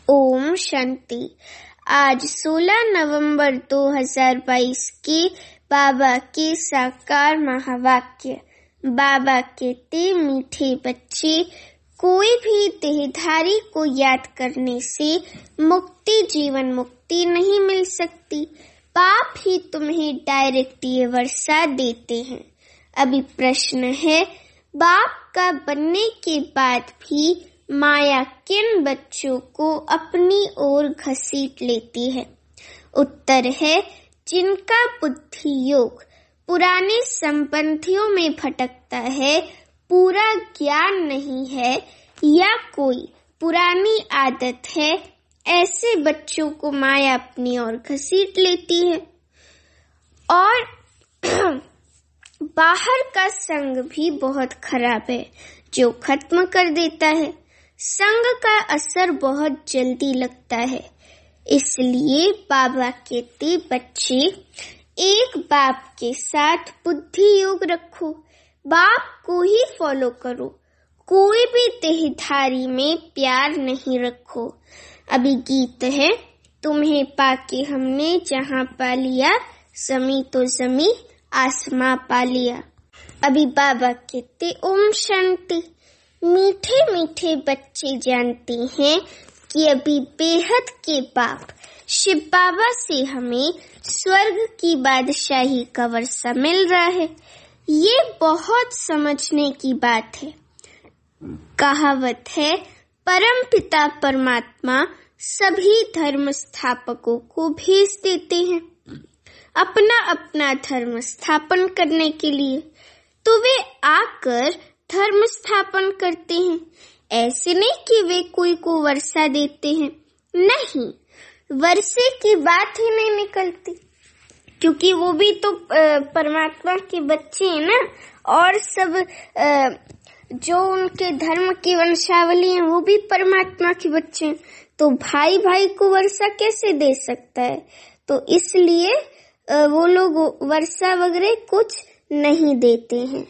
ओम शांति। आज 16 नवंबर 2022 की बाबा के साकार महावाक्य। बाबा कहते, मीठे बच्चे, कोई भी देहधारी को याद करने से मुक्ति, जीवन मुक्ति नहीं मिल सकती। पाप ही तुम्हें डायरेक्ट ये वर्षा देते हैं। अभी प्रश्न है, बाप का बनने के बाद भी माया किन बच्चों को अपनी ओर घसीट लेती है? उत्तर है, जिनका बुद्धि योग पुराने संबंधियों में भटकता है, पूरा ज्ञान नहीं है या कोई पुरानी आदत है, ऐसे बच्चों को माया अपनी ओर घसीट लेती है। और बाहर का संग भी बहुत खराब है, जो खत्म कर देता है। संग का असर बहुत जल्दी लगता है, इसलिए बाबा कहते, बच्चे, एक बाप के साथ बुद्धि योग रखो, बाप को ही फॉलो करो, कोई भी देहधारी में प्यार नहीं रखो। अभी गीत है, तुम्हें पाके हमने जहां पा लिया, जमी तो जमी आसमां पा लिया। अभी बाबा कहते, ओम शांति। मीठे मीठे बच्चे जानते हैं कि अभी बेहद के बाप शिव बाबा से हमें स्वर्ग की बादशाही का वर्षा मिल रहा है। ये बहुत समझने की बात है। कहावत है, परम पिता परमात्मा सभी धर्म स्थापकों को भेज देते हैं अपना अपना धर्म स्थापन करने के लिए, तो वे आकर धर्म स्थापन करते हैं। ऐसे नहीं कि वे कोई को वर्षा देते हैं, नहीं, वर्षे की बात ही नहीं निकलती, क्योंकि वो भी तो परमात्मा के बच्चे हैं ना। और सब जो उनके धर्म की वंशावली है वो भी परमात्मा के बच्चे हैं, तो भाई भाई को वर्षा कैसे दे सकता है? तो इसलिए वो लोग वर्षा वगैरह कुछ नहीं देते हैं।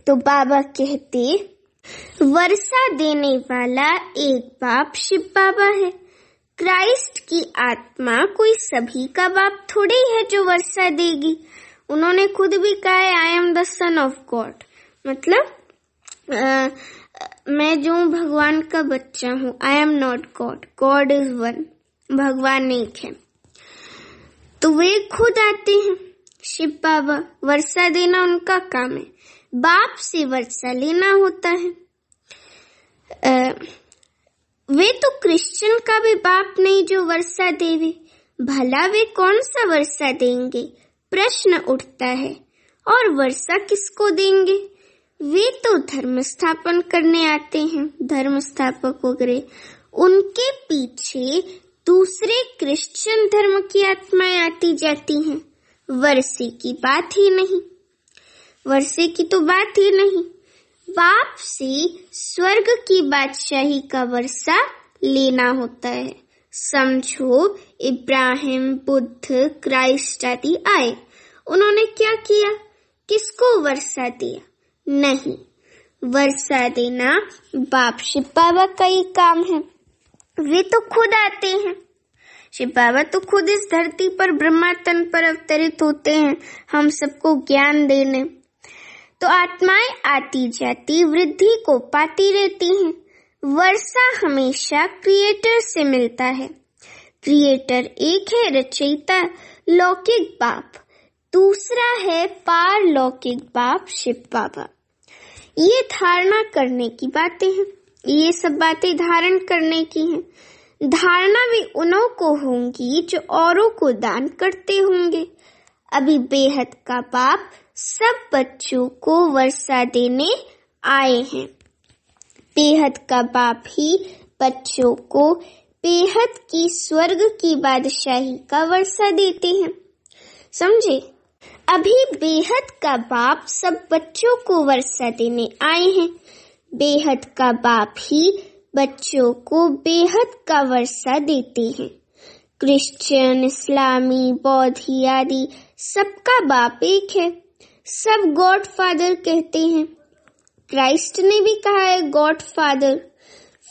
तो बाबा कहते, वर्षा देने वाला एक बाप शिव बाबा है। क्राइस्ट की आत्मा कोई सभी का बाप थोड़ी है जो वर्षा देगी। उन्होंने खुद भी कहा है, I am the son of God, मतलब मैं जो भगवान का बच्चा हूँ। I am not God, God is one, भगवान एक है। तो वे खुद आते हैं, शिव बाबा, वर्षा देना उनका काम है। बाप से वर्षा लेना होता है। वे तो क्रिश्चियन का भी बाप नहीं जो वर्षा देवे, भला वे कौन सा वर्षा देंगे? प्रश्न उठता है। और वर्षा किसको देंगे? वे तो धर्म स्थापन करने आते हैं, धर्म स्थापक वगैरह। उनके पीछे दूसरे क्रिश्चियन धर्म की आत्माएं आती जाती हैं। वर्षे की बात ही नहीं, वर्षे की तो बात ही नहीं। बाप से स्वर्ग की बादशाही का वर्षा लेना होता है। समझो, इब्राहिम, बुद्ध, क्राइस्ट आदि आए, उन्होंने क्या किया? किसको वर्षा दिया? नहीं, वर्षा देना बाप शिव बाबा का ही काम है। वे तो खुद आते हैं। शिव बाबा तो खुद इस धरती पर ब्रह्मा तन पर अवतरित होते हैं हम सबको ज्ञान देने। तो आत्माएं आती जाती वृद्धि को पाती रहती हैं। वर्षा हमेशा क्रिएटर से मिलता है। क्रिएटर एक है रचयिता लौकिक बाप, दूसरा है पारलौकिक बाप शिव बाबा। ये धारणा करने की बातें हैं, ये सब बातें धारण करने की हैं। धारणा भी उन्हों को होंगी जो औरों को दान करते होंगे। अभी बेहद का बाप सब बच्चों को वर्षा देने आए हैं। बेहद का बाप ही बच्चों को बेहद की स्वर्ग की बादशाही का वर्षा देते हैं। समझे? अभी बेहद का बाप सब बच्चों को वर्षा देने आए हैं। बेहद का बाप ही बच्चों को बेहद का वर्षा देते हैं। क्रिश्चियन, इस्लामी, बौद्धी आदि सबका बाप एक है। सब गॉड फादर कहते हैं। क्राइस्ट ने भी कहा है गॉड फादर।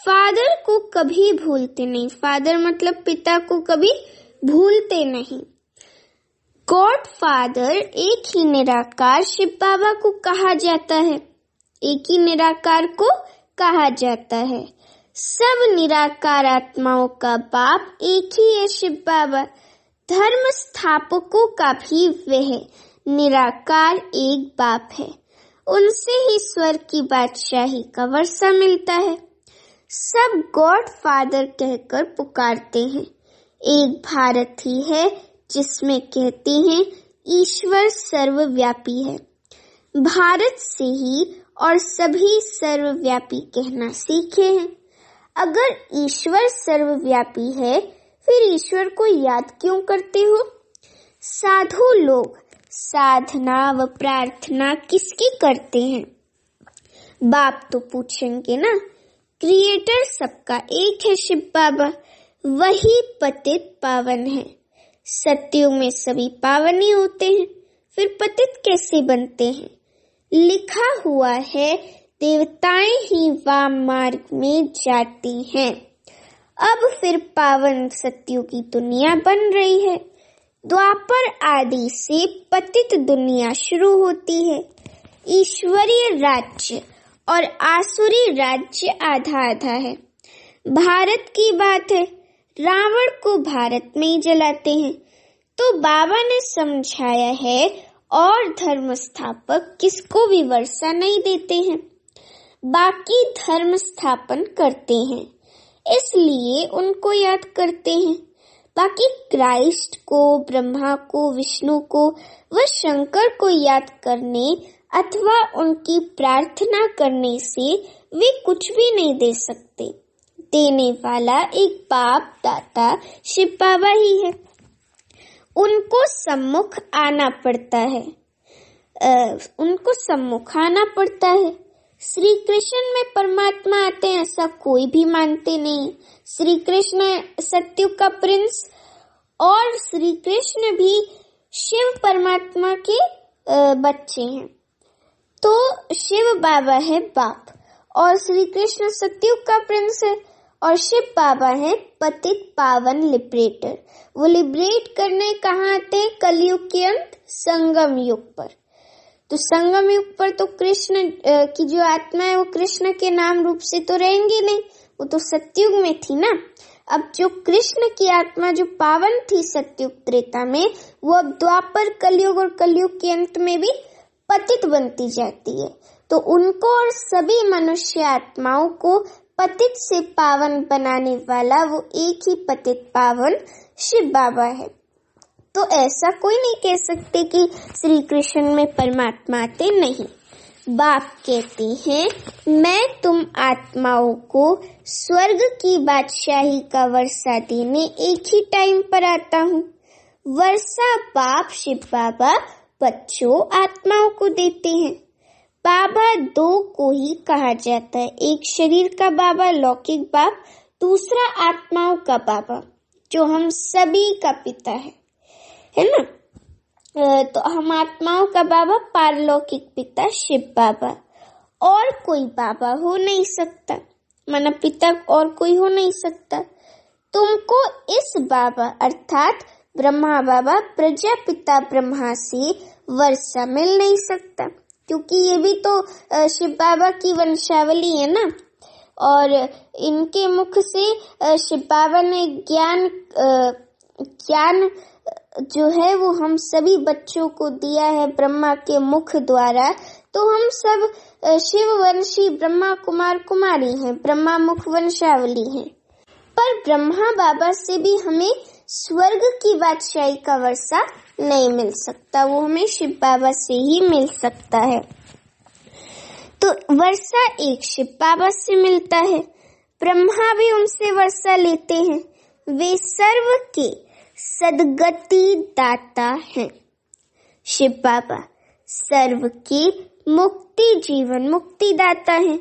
फादर को कभी भूलते नहीं। फादर मतलब पिता को कभी भूलते नहीं। गॉड फादर एक ही निराकार शिव बाबा को कहा जाता है। एक ही निराकार को कहा जाता है। सब निराकार आत्माओं का बाप एक ही है शिव बाबा। धर्म स्थापकों का भी वह निराकार एक बाप है। उनसे ही स्वर्ग की बादशाही का वर्षा मिलता है। सब गॉड फादर कहकर पुकारते हैं। एक भारत ही है जिसमें कहते हैं ईश्वर सर्वव्यापी है। भारत से ही और सभी सर्वव्यापी कहना सीखे हैं। अगर ईश्वर सर्वव्यापी है फिर ईश्वर को याद क्यों करते हो? साधु लोग साधना व प्रार्थना किसकी करते हैं? बाप तो पूछेंगे ना। क्रिएटर सबका एक है शिव बाबा, वही पतित पावन है। सत्युग में सभी पावन ही होते हैं, फिर पतित कैसे बनते हैं? लिखा हुआ है देवताएं ही वाम मार्ग में जाती हैं। अब फिर पावन सत्युग की दुनिया बन रही है। द्वापर आदि से पतित दुनिया शुरू होती है। ईश्वरीय राज्य और आसुरी राज्य आधा आधा है। भारत की बात है, रावण को भारत में ही जलाते हैं। तो बाबा ने समझाया है और धर्म स्थापक किसको भी वर्षा नहीं देते हैं, बाकी धर्म स्थापन करते हैं, इसलिए उनको याद करते हैं। बाकी क्राइस्ट को, ब्रह्मा को, विष्णु को व शंकर को याद करने अथवा उनकी प्रार्थना करने से वे कुछ भी नहीं दे सकते। देने वाला एक बाप दाता शिव बाबा ही है। उनको सम्मुख आना पड़ता है। श्री कृष्ण में परमात्मा आते हैं ऐसा कोई भी मानते नहीं। श्री कृष्ण सत्युग का प्रिंस और श्री कृष्ण भी शिव परमात्मा के बच्चे हैं। तो शिव बाबा है बाप और श्री कृष्ण सत्युग का प्रिंस है और शिव बाबा है पतित पावन लिबरेटर। वो लिबरेट करने कहाँ आते हैं? कलयुग के अंत संगम युग पर। तो संगम युग पर तो कृष्ण की जो आत्मा है वो कृष्ण के नाम रूप से तो रहेंगी नहीं, वो तो सत्युग में थी ना। अब जो कृष्ण की आत्मा जो पावन थी सत्युग त्रेता में, वो अब द्वापर कलयुग और कलयुग के अंत में भी पतित बनती जाती है। तो उनको और सभी मनुष्य आत्माओं को पतित से पावन बनाने वाला वो एक ही पतित पावन शिव बाबा है। तो ऐसा कोई नहीं कह सकते कि श्री कृष्ण में परमात्मा आते नहीं। बाप कहते हैं मैं तुम आत्माओं को स्वर्ग की बादशाही का वर्षा देने एक ही टाइम पर आता हूँ। वर्षा बाप शिव बाबा बच्चों आत्माओं को देते हैं। बाबा दो को ही कहा जाता है, एक शरीर का बाबा लौकिक बाप, दूसरा आत्माओं का बाबा जो हम सभी का पिता है ना। तो हम आत्माओं का बाबा पारलौकिक पिता शिव बाबा, और कोई बाबा हो नहीं सकता, माना पिता और कोई हो नहीं सकता। तुमको इस बाबा अर्थात ब्रह्मा बाबा प्रजापिता ब्रह्मा से वर्षा मिल नहीं सकता, क्योंकि ये भी तो शिव बाबा की वंशावली है ना। और इनके मुख से शिव बाबा ने ज्ञान जो है वो हम सभी बच्चों को दिया है ब्रह्मा के मुख द्वारा। तो हम सब शिव वंशी ब्रह्मा कुमार कुमारी हैं, ब्रह्मा मुख वंशावली हैं। पर ब्रह्मा बाबा से भी हमें स्वर्ग की बादशाही का वर्षा नहीं मिल सकता, वो हमें शिव बाबा से ही मिल सकता है। तो वर्षा एक शिव बाबा से मिलता है। ब्रह्मा भी उनसे वर्षा लेते हैं। वे सर्व के सद्गति दाता हैं। शिव बाबा सर्व की मुक्ति जीवन मुक्ति दाता हैं।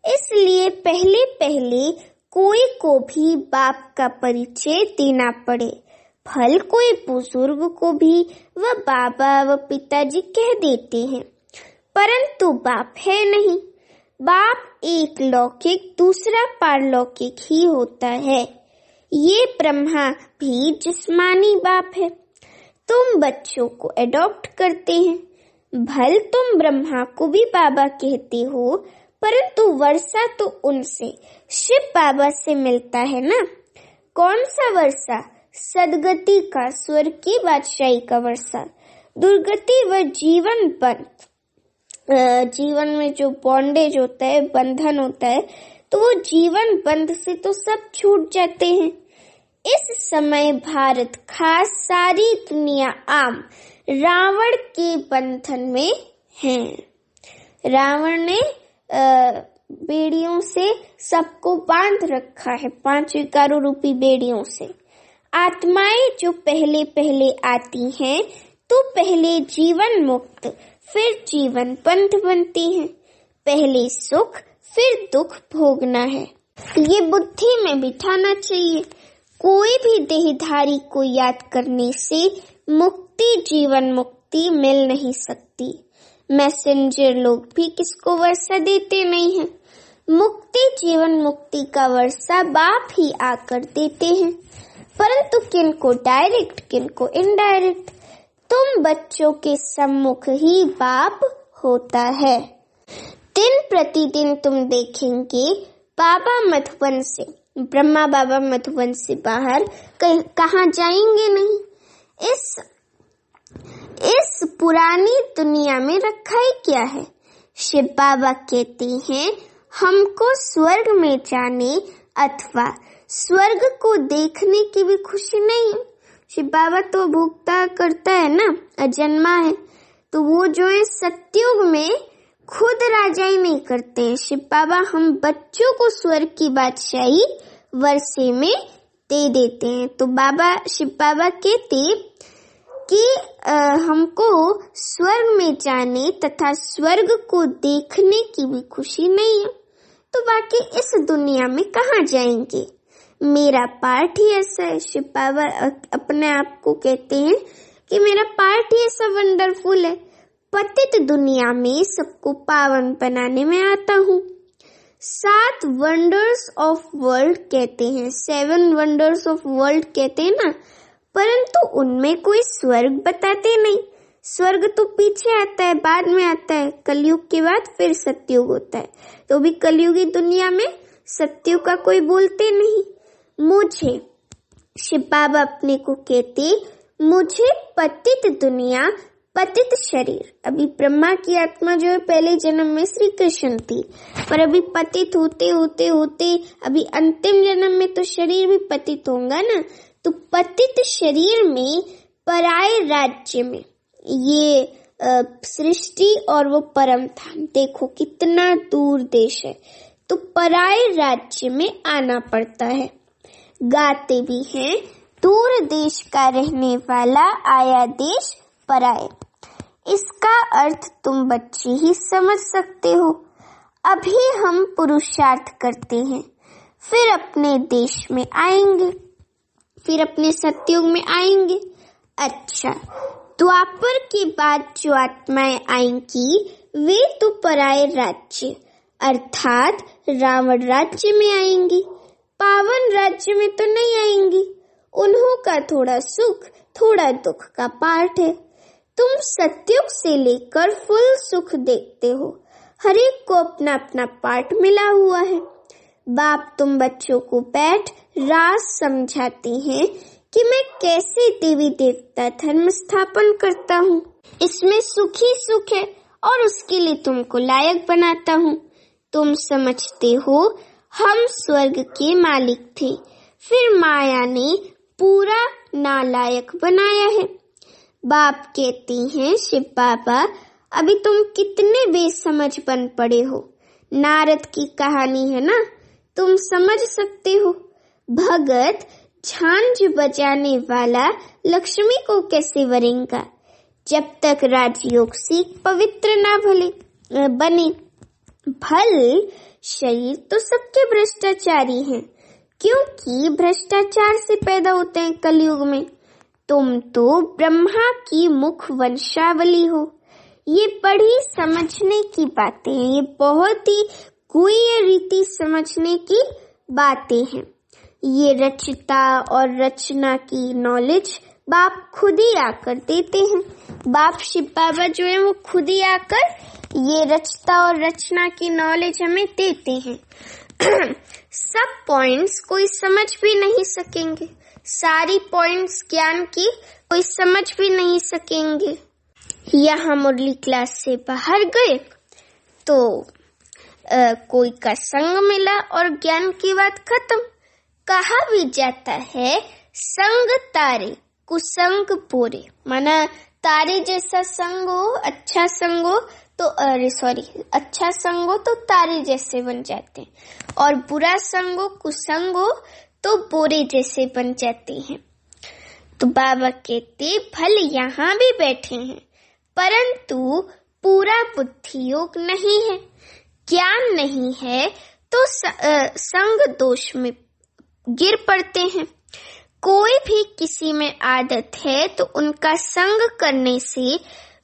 इसलिए पहले पहले कोई को भी बाप का परिचय देना पड़े, फल कोई बुजुर्ग को भी वह बाबा व पिताजी कह देते हैं, परंतु बाप है नहीं। बाप एक लौकिक दूसरा पारलौकिक ही होता है। ये ब्रह्मा भी जिस्मानी बाप है। तुम बच्चों को एडॉप्ट करते हैं। भल तुम ब्रह्मा को भी बाबा कहते हो, परंतु वर्षा तो उनसे, शिव बाबा से मिलता है ना। कौन सा वर्षा? सदगति का, स्वर्ग की बादशाही का वर्षा। दुर्गति व जीवन बंध, जीवन में जो बॉन्डेज होता है, बंधन होता है, तो वो जीवन बंध से तो सब छूट जाते हैं। इस समय भारत खास सारी दुनिया आम रावण के बंधन में है। रावण ने बेड़ियों से सबको बांध रखा है, 5 विकारों रूपी बेड़ियों से। आत्माएं जो पहले पहले आती हैं तो पहले जीवन मुक्त फिर जीवन बंध बनती हैं। पहले सुख फिर दुख भोगना है, ये बुद्धि में बिठाना चाहिए। कोई भी देहधारी को याद करने से मुक्ति, जीवन मुक्ति मिल नहीं सकती। मैसेंजर लोग भी किसको वर्षा देते नहीं हैं। मुक्ति, जीवन मुक्ति का वर्षा बाप ही आकर देते हैं, परंतु किनको डायरेक्ट, किनको इनडायरेक्ट। तुम बच्चों के सम्मुख ही बाप होता है। दिन प्रतिदिन तुम देखेंगे बाबा मधुबन से, ब्रह्मा बाबा मधुबन से बाहर कहाँ जाएंगे नहीं। इस पुरानी दुनिया में रखा ही क्या है। शिव बाबा कहते हैं हमको स्वर्ग में जाने अथवा स्वर्ग को देखने की भी खुशी नहीं है। शिव बाबा तो भोगता करता है ना, अजन्मा है, तो वो जो है सत्युग में खुद राजाई नहीं करते हैं। शिव बाबा हम बच्चों को स्वर्ग की बादशाही वर्षे में दे देते हैं। तो शिव बाबा कहते कि हमको स्वर्ग में जाने तथा स्वर्ग को देखने की भी खुशी नहीं है, तो बाकी इस दुनिया में कहाँ जाएंगे। मेरा पार्ट ही ऐसा है। शिव बाबा अपने आप को कहते हैं कि मेरा पार्ट ही ऐसा वंडरफुल है, पतित दुनिया में सबको पावन बनाने में आता हूँ। 7 वंडर्स ऑफ वर्ल्ड कहते हैं, 7 वंडर्स ऑफ वर्ल्ड कहते हैं ना, परंतु उनमें कोई स्वर्ग बताते नहीं। स्वर्ग तो पीछे आता है, बाद में आता है, कलयुग के बाद फिर सतयुग होता है। तो भी कलयुगी दुनिया में सतयुग का कोई बोलते नहीं। मुझे शिव बाबा अपने को कहते, मुझे पतित दुनिया, पतित शरीर, अभी ब्रह्मा की आत्मा जो है पहले जन्म में श्री कृष्ण थी, पर अभी पतित होते होते होते अभी अंतिम जन्म में तो शरीर भी पतित होगा ना। तो पतित शरीर में पराये राज्य में, ये सृष्टि और वो परम धाम, देखो कितना दूर देश है, तो पराये राज्य में आना पड़ता है। गाते भी हैं, दूर देश का रहने वाला आया देश पराये। इसका अर्थ तुम बच्चे ही समझ सकते हो। अभी हम पुरुषार्थ करते हैं, फिर अपने देश में आएंगे, फिर अपने सतयुग में आएंगे। अच्छा, द्वापर के बाद जो आत्माएं आएंगी वे तो पराये राज्य अर्थात रावण राज्य में आएंगी, पावन राज्य में तो नहीं आएंगी। उन्हों का थोड़ा सुख थोड़ा दुख का पार्ट है। तुम सतयुग से लेकर फुल सुख देखते हो, हर एक को अपना अपना पार्ट मिला हुआ है। बाप तुम बच्चों को बैठ राज समझाते हैं कि मैं कैसे देवी देवता धर्म स्थापन करता हूँ। इसमें सुख ही सुख है और उसके लिए तुमको लायक बनाता हूँ। तुम समझते हो हम स्वर्ग के मालिक थे, फिर माया ने पूरा नालायक बनाया है। बाप कहती हैं शिव बाबा, अभी तुम कितने बेसमझ बन पड़े हो। नारद की कहानी है ना, तुम समझ सकते हो। भगत झांझ बजाने वाला लक्ष्मी को कैसे वरेंगा जब तक राजयोग सीख पवित्र ना बने। भल शरीर तो सबके भ्रष्टाचारी हैं, क्योंकि भ्रष्टाचार से पैदा होते हैं कलयुग में। तुम तो ब्रह्मा की मुख वंशावली हो, ये बड़ी समझने की बातें हैं, ये बहुत ही गुह्य रीति समझने की बातें हैं। ये रचता और रचना की नॉलेज बाप खुद ही आकर देते हैं। बाप शिव बाबा जो है वो खुद ही आकर ये रचता और रचना की नॉलेज हमें देते हैं। सब पॉइंट्स कोई समझ भी नहीं सकेंगे, सारी पॉइंट्स ज्ञान की कोई समझ भी नहीं सकेंगे। यहाँ मुरली क्लास से बाहर गए तो कोई का संग मिला और ज्ञान की बात खत्म। कहा भी जाता है संग तारे कुसंग पूरे, माना तारे जैसा संग हो, अच्छा संग हो तो अच्छा संग हो तो तारे जैसे बन जाते हैं, और बुरा संग हो कुसंग हो तो बोरे जैसे बन जाते हैं। तो बाबा कहते भले यहाँ भी बैठे हैं परंतु पूरा बुद्धि योग नहीं है, ज्ञान नहीं है तो संग दोष में गिर पड़ते हैं। कोई भी किसी में आदत है तो उनका संग करने से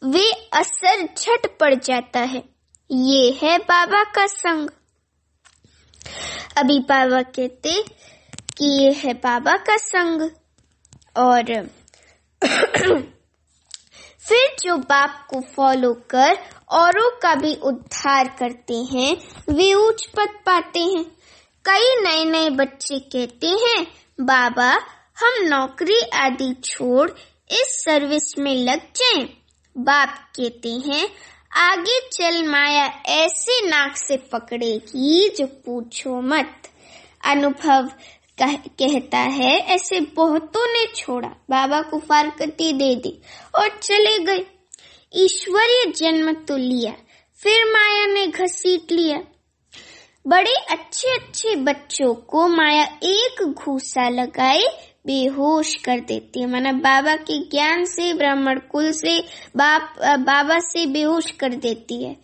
वे असर झट पड़ जाता है। ये है बाबा का संग। अभी बाबा कहते कि ये है बाबा का संग, और फिर जो बाप को फॉलो कर औरों का भी उद्धार करते हैं वे उच्च पद पाते हैं। कई नए नए बच्चे कहते हैं बाबा हम नौकरी आदि छोड़ इस सर्विस में लग जाएं। बाप कहते हैं आगे चल माया ऐसे नाक से पकड़ेगी जो पूछो मत। अनुभव कहता है ऐसे बहुतों ने छोड़ा, बाबा को फारकती दे दी और चले गए। ईश्वरीय जन्म तो लिया फिर माया ने घसीट लिया। बड़े अच्छे अच्छे बच्चों को माया एक घूसा लगाए बेहोश कर देती है, माना बाबा के ज्ञान से ब्राह्मण कुल से बाबा से बेहोश कर देती है।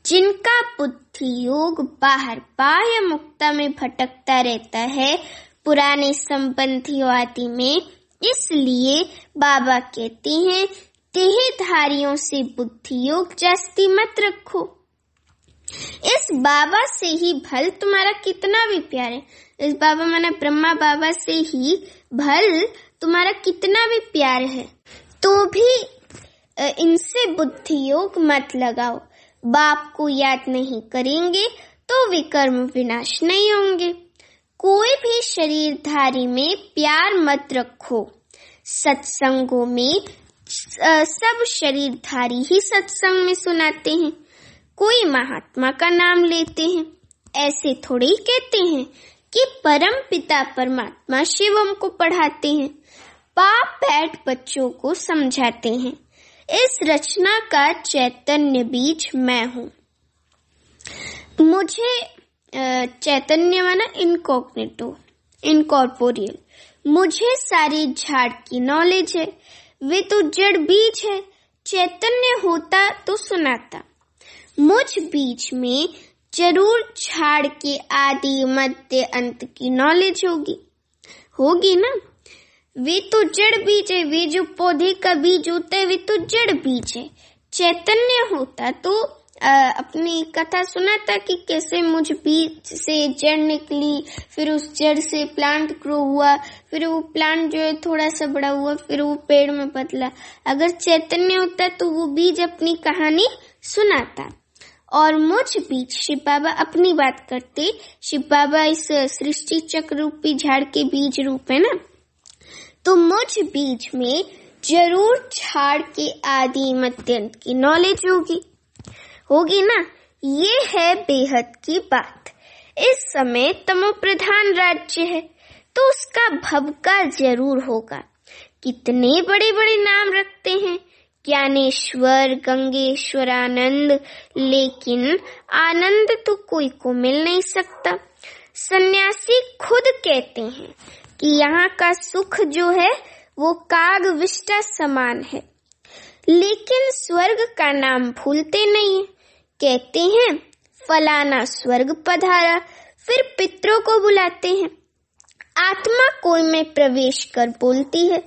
जिनका बुद्धि योग बाहर बाह्य मुक्ता में भटकता रहता है पुराने संबंधियों आदि में, इसलिए बाबा कहते हैं देहधारियों से बुद्धि योग जास्ती मत रखो। इस बाबा से ही भल तुम्हारा कितना भी प्यार है, इस बाबा माना ब्रह्मा बाबा से ही भल तुम्हारा कितना भी प्यार है तो भी इनसे बुद्धि योग मत लगाओ। बाप को याद नहीं करेंगे तो विकर्म विनाश नहीं होंगे। कोई भी शरीरधारी में प्यार मत रखो। सत्संगों में सब शरीरधारी ही सत्संग में सुनाते हैं, कोई महात्मा का नाम लेते हैं। ऐसे थोड़े ही कहते हैं कि परम पिता परमात्मा शिवम को पढ़ाते हैं। बाप बैठ बच्चों को समझाते हैं। इस रचना का चैतन्य बीज मैं हूँ। मुझे चैतन्य माना इनकॉग्निटो, इनकॉर्पोरियल। मुझे सारी झाड़ की नॉलेज है, वे तो जड़ बीज है। चैतन्य होता तो सुनाता। मुझ बीज में जरूर झाड़ के आदि मध्य अंत की नॉलेज होगी ना। वे तो जड़ बीज है, वे जो पौधे का बीज होता है वे तो जड़ बीज है। चैतन्य होता तो अपनी कथा सुनाता कि कैसे मुझ बीज से जड़ निकली, फिर उस जड़ से प्लांट ग्रो हुआ, फिर वो प्लांट जो है थोड़ा सा बड़ा हुआ, फिर वो पेड़ में बदला। अगर चैतन्य होता तो वो बीज अपनी कहानी सुनाता। और मुझ बीज शिव बाबा अपनी बात करते। शिव बाबा इस सृष्टि चक्र रूपी झाड़ के बीज रूप है ना, तो मुझ बीज में जरूर झाड़ के आदि मध्यंत की नॉलेज होगी ना। ये है बेहद की बात। इस समय तमो प्रधान राज्य है तो उसका भवका जरूर होगा। कितने बड़े बड़े नाम रखते हैं, ज्ञानेश्वर, गंगेश्वर, आनंद, लेकिन आनंद तो कोई को मिल नहीं सकता। सन्यासी खुद कहते हैं कि यहाँ का सुख जो है वो काग विष्टा समान है, लेकिन स्वर्ग का नाम भूलते नहीं है। कहते हैं फलाना स्वर्ग पधारा, फिर पितरों को बुलाते हैं। आत्मा कोई में प्रवेश कर बोलती है,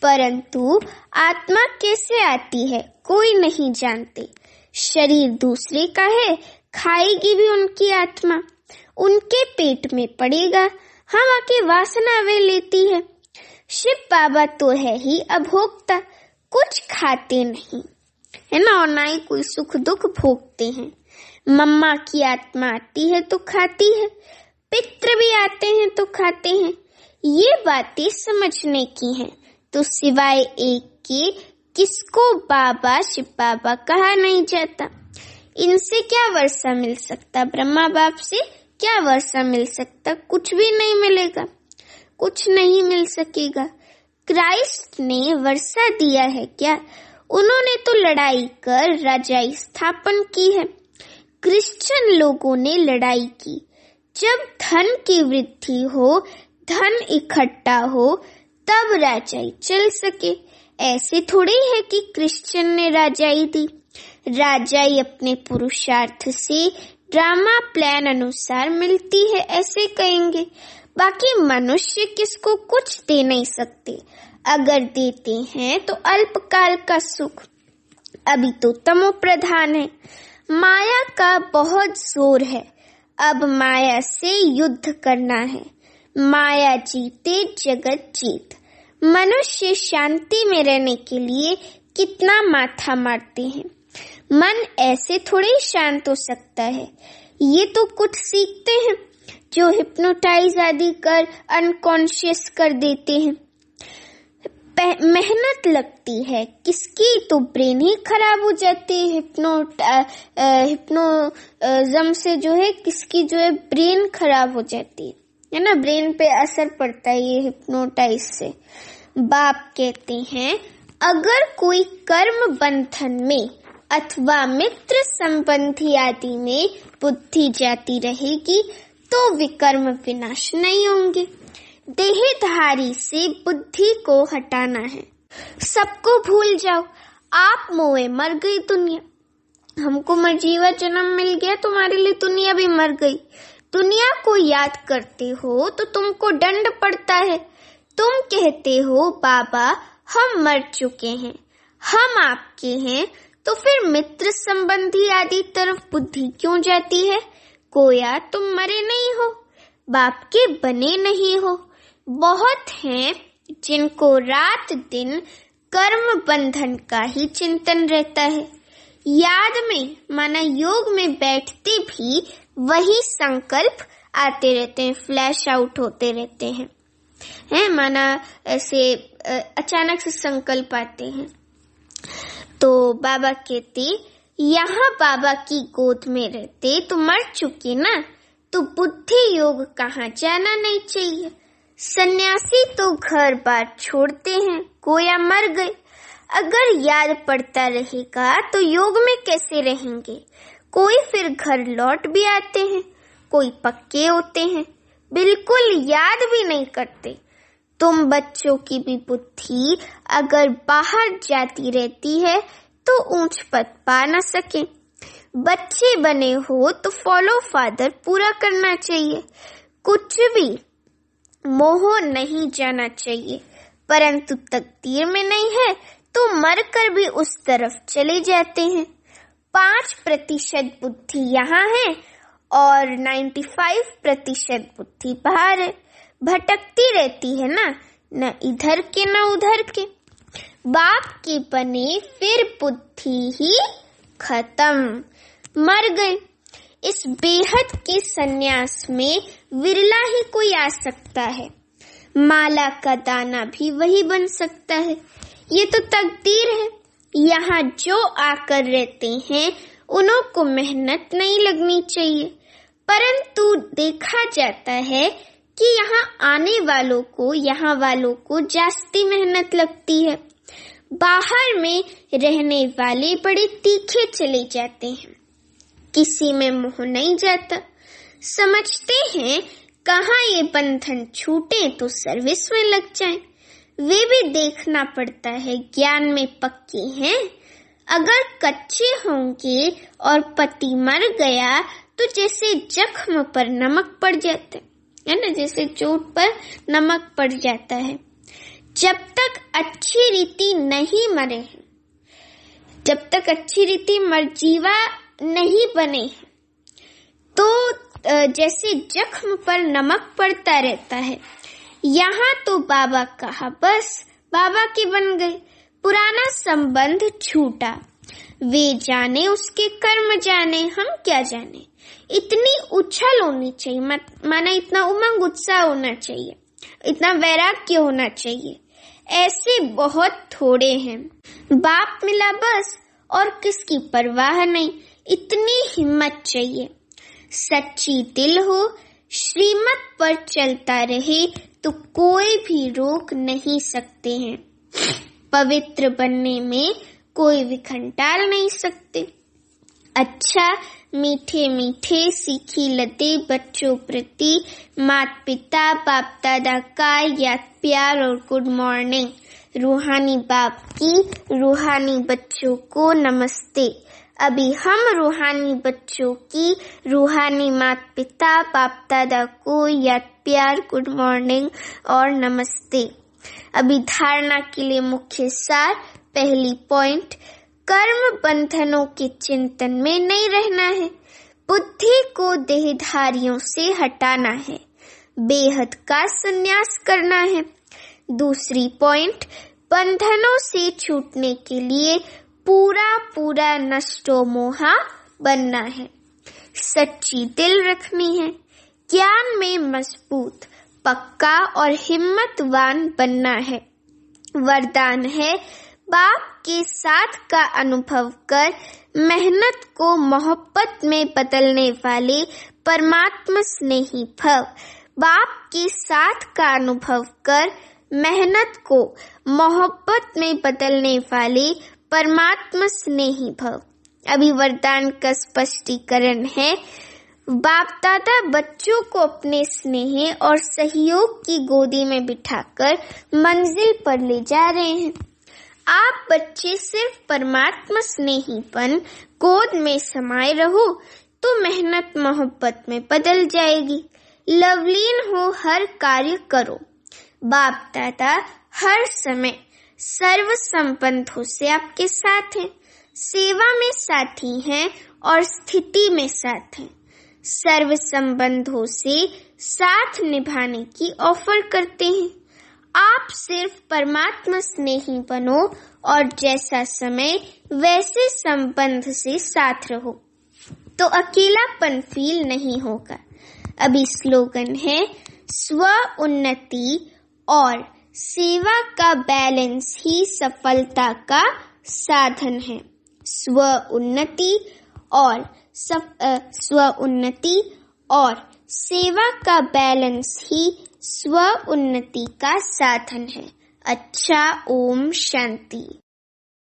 परंतु आत्मा कैसे आती है कोई नहीं जानते। शरीर दूसरे का है, खाएगी भी उनकी आत्मा, उनके पेट में पड़ेगा, हवा की वासना वे लेती है। शिव बाबा तो है ही अभोक्ता, कुछ खाते नहीं है ना, और ना ही कोई सुख दुख भोगते हैं। मम्मा की आत्मा आती है तो खाती है, पितृ भी आते हैं तो खाते हैं। ये बातें समझने की हैं, तो सिवाय एक के किसको बाबा शिव बाबा कहा नहीं जाता। इनसे क्या वर्षा मिल सकता, ब्रह्मा बाप से क्या वर्षा मिल सकता, कुछ भी नहीं मिलेगा, कुछ नहीं मिल सकेगा। क्राइस्ट ने वर्षा दिया है क्या? उन्होंने तो लड़ाई कर राजाई स्थापन की है। क्रिश्चियन लोगों ने लड़ाई की। जब धन की वृद्धि हो, धन इकट्ठा हो, तब राजाई चल सके। ऐसे थोड़ी है कि क्रिश्चियन ने राजाई दी। राजाई अपने पुरुषार्थ से ड्रामा प्लान अनुसार मिलती है, ऐसे कहेंगे। बाकी मनुष्य किसको कुछ दे नहीं सकते, अगर देते हैं तो अल्पकाल का सुख। अभी तो तमो प्रधान है, माया का बहुत जोर है। अब माया से युद्ध करना है। माया जीते जगत जीत। मनुष्य शांति में रहने के लिए कितना माथा मारते हैं। मन ऐसे थोड़े ही शांत हो सकता है। ये तो कुछ सीखते हैं जो हिप्नोटाइज आदि कर अनकॉन्शियस कर देते हैं। मेहनत लगती है, किसकी तो ब्रेन ही खराब हो जाती है। हिप्नोजम से जो है किसकी जो है ब्रेन खराब हो जाती है ना, ब्रेन पे असर पड़ता है ये हिप्नोटाइज से। बाप कहते हैं अगर कोई कर्म बंधन में अथवा मित्र संबंधी आदि में बुद्धि जाती रहेगी तो विकर्म विनाश नहीं होंगे। देहधारी से बुद्धि को हटाना है। सबको भूल जाओ, आप मोए मर गई दुनिया। हमको मरजीवा जन्म मिल गया, तुम्हारे लिए दुनिया भी मर गई। दुनिया को याद करते हो तो तुमको दंड पड़ता है। तुम कहते हो बाबा हम मर चुके हैं, हम आपके हैं, तो फिर मित्र संबंधी आदि तरफ बुद्धि क्यों जाती है? गोया तुम मरे नहीं हो, बाप के बने नहीं हो। बहुत हैं जिनको रात दिन कर्म बंधन का ही चिंतन रहता है। याद में माना योग में बैठते भी वही संकल्प आते रहते हैं, फ्लैश आउट होते रहते हैं, माना ऐसे अचानक से संकल्प आते हैं। तो बाबा कहते यहाँ बाबा की गोद में रहते तो मर चुके ना, तो बुद्धि योग कहाँ जाना नहीं चाहिए। सन्यासी तो घर बार छोड़ते हैं, गोया मर गए। अगर याद पड़ता रहेगा तो योग में कैसे रहेंगे? कोई फिर घर लौट भी आते हैं, कोई पक्के होते हैं, बिल्कुल याद भी नहीं करते। तुम बच्चों की भी बुद्धि अगर बाहर जाती रहती है तो ऊंच पद पा न सके। बच्चे बने हो तो फॉलो फादर पूरा करना चाहिए। कुछ भी मोह नहीं जाना चाहिए, परंतु तकदीर में नहीं है तो मरकर भी उस तरफ चले जाते हैं। 5% बुद्धि यहाँ है और 95% बुद्धि बाहर है। भटकती रहती है ना, न इधर के न उधर के। बाप के बने फिर बुद्धि ही खत्म, मर गए। इस बेहद के सन्यास में विरला ही कोई आ सकता है। माला का दाना भी वही बन सकता है। ये तो तकदीर है। यहाँ जो आकर रहते हैं उन्हों को मेहनत नहीं लगनी चाहिए, परंतु देखा जाता है कि यहाँ आने वालों को, यहाँ वालों को जास्ती मेहनत लगती है। बाहर में रहने वाले बड़े तीखे चले जाते हैं, किसी में मोह नहीं जाता। समझते हैं कहाँ ये बंधन छूटे तो सर्विस में लग जाएं। वे भी देखना पड़ता है ज्ञान में पक्के हैं। अगर कच्चे होंगे और पति मर गया तो जैसे जख्म पर नमक पड़ जाता है ना, जैसे चोट पर नमक पड़ जाता है। जब तक अच्छी रीति नहीं मरे हैं जब तक अच्छी रीति मर्जीवा नहीं बने तो जैसे जख्म पर नमक पड़ता रहता है। यहाँ तो बाबा कहा बस बाबा के बन गए, पुराना संबंध छूटा। वे जाने उसके कर्म जाने, हम क्या जाने। इतनी उछल होनी चाहिए, माना इतना उमंग उत्साह होना चाहिए, इतना वैराग्य होना चाहिए। ऐसे बहुत थोड़े हैं। बाप मिला बस और किसकी परवाह नहीं, इतनी हिम्मत चाहिए। सच्ची दिल हो, श्रीमत पर चलता रहे तो कोई भी रोक नहीं सकते हैं। पवित्र बनने में कोई विघन डाल नहीं सकते। अच्छा मीठे मीठे सीखी लते बच्चों प्रति माता पिता बाप दादा का याद प्यार और गुड मॉर्निंग। रूहानी बाप की रूहानी बच्चों को नमस्ते। अभी हम रूहानी बच्चों की रूहानी माता पिता बाप दादा को याद प्यार गुड मॉर्निंग और नमस्ते। अभी धारणा के लिए मुख्य सार। पहली पॉइंट, कर्म बंधनों के चिंतन में नहीं रहना है, बुद्धि को देहधारियों से हटाना है, बेहद का संन्यास करना है। दूसरी पॉइंट, बंधनों से छूटने के लिए पूरा नष्टो मोहा बनना है, सच्ची दिल रखनी है, ज्ञान में मजबूत पक्का और हिम्मतवान बनना है। वरदान है, बाप के साथ का अनुभव कर मेहनत को मोहब्बत में बदलने वाले परमात्मा स्नेही भव। बाप के साथ का अनुभव कर मेहनत को मोहब्बत में बदलने वाले परमात्मा स्नेही भव। अभी वरदान का स्पष्टीकरण है। बाप दादा बच्चों को अपने स्नेह और सहयोग की गोदी में बिठाकर मंजिल पर ले जा रहे हैं। आप बच्चे सिर्फ परमात्मा स्नेहीपन गोद में समाये रहो तो मेहनत मोहब्बत में बदल जाएगी। लवलीन हो हर कार्य करो। बाप दादा हर समय सर्व संबंधों से आपके साथ हैं, सेवा में साथी हैं और स्थिति में साथ हैं। सर्व संबंधों से साथ निभाने की ऑफर करते हैं। आप सिर्फ परमात्मा स्नेही बनो और जैसा समय वैसे संबंध से साथ रहो तो अकेलापन फील नहीं होगा। अभी स्लोगन है, स्व उन्नति और सेवा का बैलेंस ही सफलता का साधन है। स्व उन्नति और सेवा का बैलेंस ही स्व उन्नति का साधन है। अच्छा, ओम शांति।